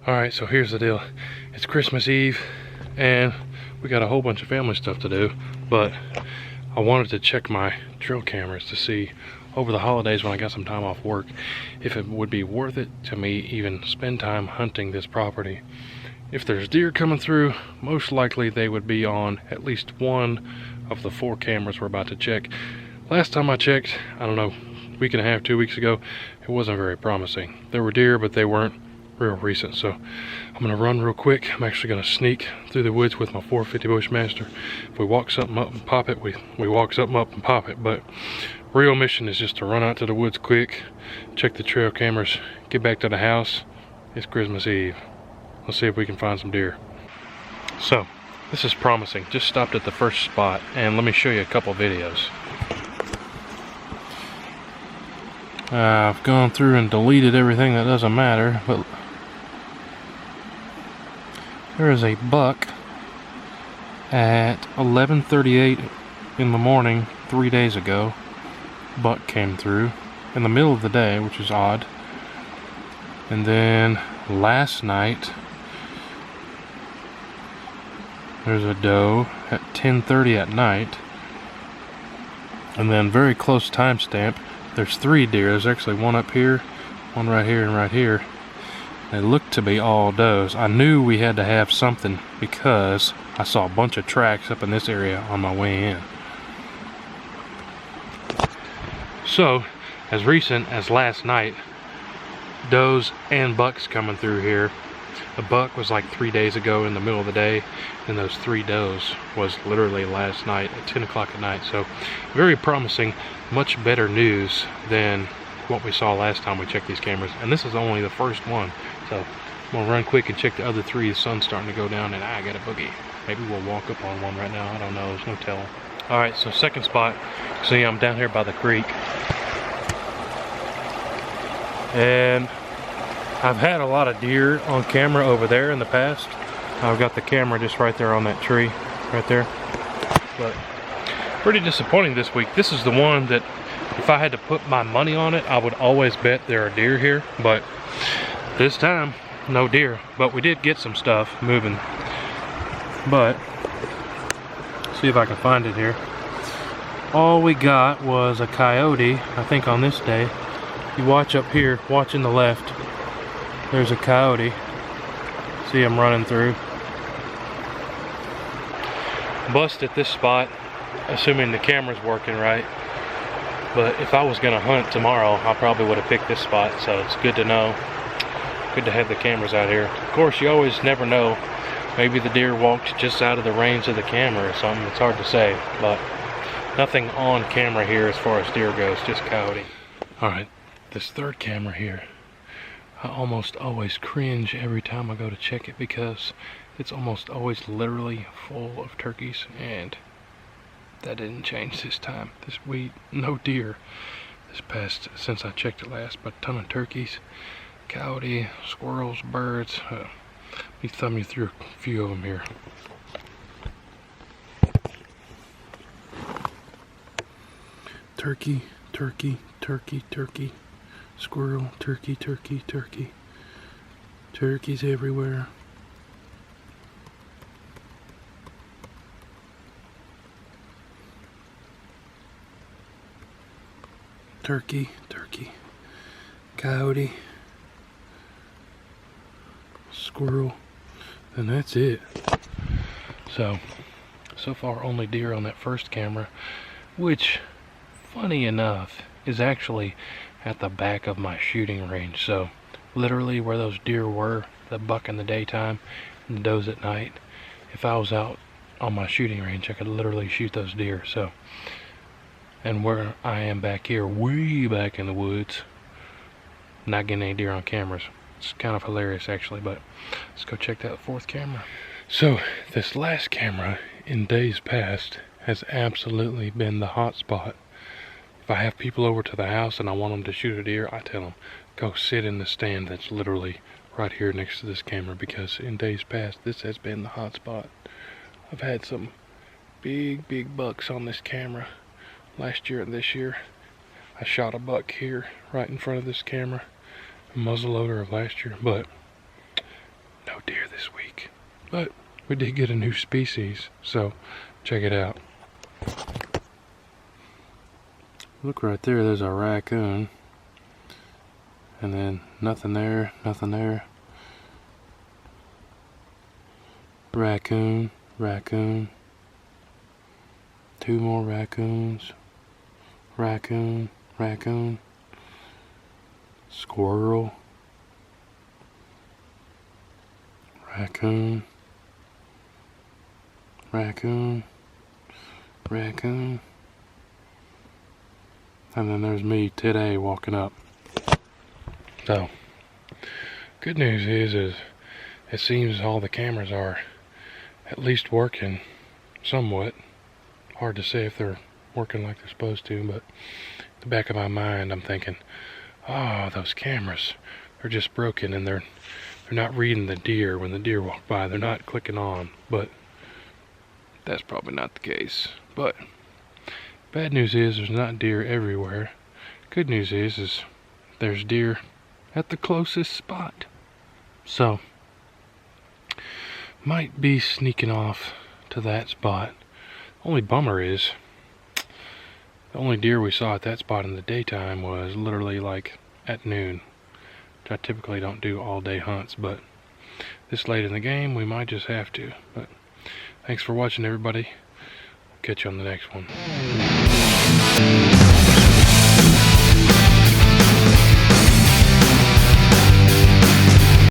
Alright, so here's the deal. It's Christmas Eve and we got a whole bunch of family stuff to do, but I wanted to check my trail cameras to see over the holidays when I got some time off work if it would be worth it to me even spend time hunting this property. If there's deer coming through, most likely they would be on at least one of the 4 cameras we're about to check. Last time I checked, I don't know, a week and a half, 2 weeks ago, it wasn't very promising. There were deer, but they weren't real recent. So I'm gonna run real quick. I'm actually gonna sneak through the woods with my 450 Bushmaster. If we walk something up and pop it, we walk something up and pop it. But real mission is just to run out to the woods quick, check the trail cameras, get back to the house. It's Christmas Eve. Let's see if we can find some deer. So this is promising. Just stopped at the first spot and let me show you a couple videos. I've gone through and deleted everything that doesn't matter, but there is a buck at 11:38 in the morning 3 days ago. Buck came through in the middle of the day, which is odd. And then last night there's a doe at 10:30 at night. And then very close timestamp, there's 3 deer. There's actually one up here, one right here, and right here. They look to be all does. I knew we had to have something because I saw a bunch of tracks up in this area on my way in. So, as recent as last night, does and bucks coming through here. The buck was like 3 days ago in the middle of the day, and those 3 does was literally last night at 10 o'clock at night. So, very promising, much better news than what we saw last time we checked these cameras. And this is only the first one. So, I'm gonna run quick and check the other 3. The sun's starting to go down and I got a boogie. Maybe we'll walk up on one right now. I don't know, there's no telling. Alright, so second spot. See, I'm down here by the creek. And I've had a lot of deer on camera over there in the past. I've got the camera just right there on that tree, right there. But pretty disappointing this week. This is the one that if I had to put my money on it, I would always bet there are deer here. But this time, no deer. But we did get some stuff moving. But, see if I can find it here. All we got was a coyote, I think on this day. You watch up here, watch in the left. There's a coyote. See him running through. Bust at this spot, assuming the camera's working right. But if I was gonna hunt tomorrow, I probably would have picked this spot, so it's good to know. Good to have the cameras out here. Of course, you always never know. Maybe the deer walked just out of the range of the camera or something. It's hard to say, but nothing on camera here as far as deer goes, just coyote. Alright, this third camera here. I almost always cringe every time I go to check it because it's almost always literally full of turkeys, and that didn't change this time. No deer this past since I checked it last, but a ton of turkeys, coyote, squirrels, birds. Let me thumb you through a few of them here. Turkey, turkey, turkey, turkey. Squirrel, turkey, turkey, turkey. Turkeys everywhere. Turkey, turkey. Coyote. Squirrel. And that's it. So far only deer on that first camera, which, funny enough, is actually at the back of my shooting range. So literally where those deer were, the buck in the daytime and the does at night, if I was out on my shooting range I could literally shoot those deer. So, and where I am back here, way back in the woods, not getting any deer on cameras. It's kind of hilarious actually, but let's go check that fourth camera. So this last camera in days past has absolutely been the hot spot. If I have people over to the house and I want them to shoot a deer, I tell them, go sit in the stand that's literally right here next to this camera, because in days past, this has been the hot spot. I've had some big bucks on this camera last year and this year. I shot a buck here right in front of this camera, a muzzleloader of last year, but no deer this week. But we did get a new species, so check it out. Look right there, there's a raccoon. And then nothing there, nothing there. Raccoon, raccoon. 2 more raccoons. Raccoon, raccoon. Squirrel. Raccoon. Raccoon. Raccoon. And then there's me today walking up. So, good news is it seems all the cameras are at least working somewhat. Hard to say if they're working like they're supposed to, but in the back of my mind I'm thinking, oh, those cameras, they're just broken and they're not reading the deer when the deer walk by. They're not clicking on, but that's probably not the case. But bad news is there's not deer everywhere. Good news is there's deer at the closest spot. So, might be sneaking off to that spot. Only bummer is, the only deer we saw at that spot in the daytime was literally like at noon. Which I typically don't do all day hunts, but this late in the game we might just have to. But thanks for watching, everybody. Catch you on the next one.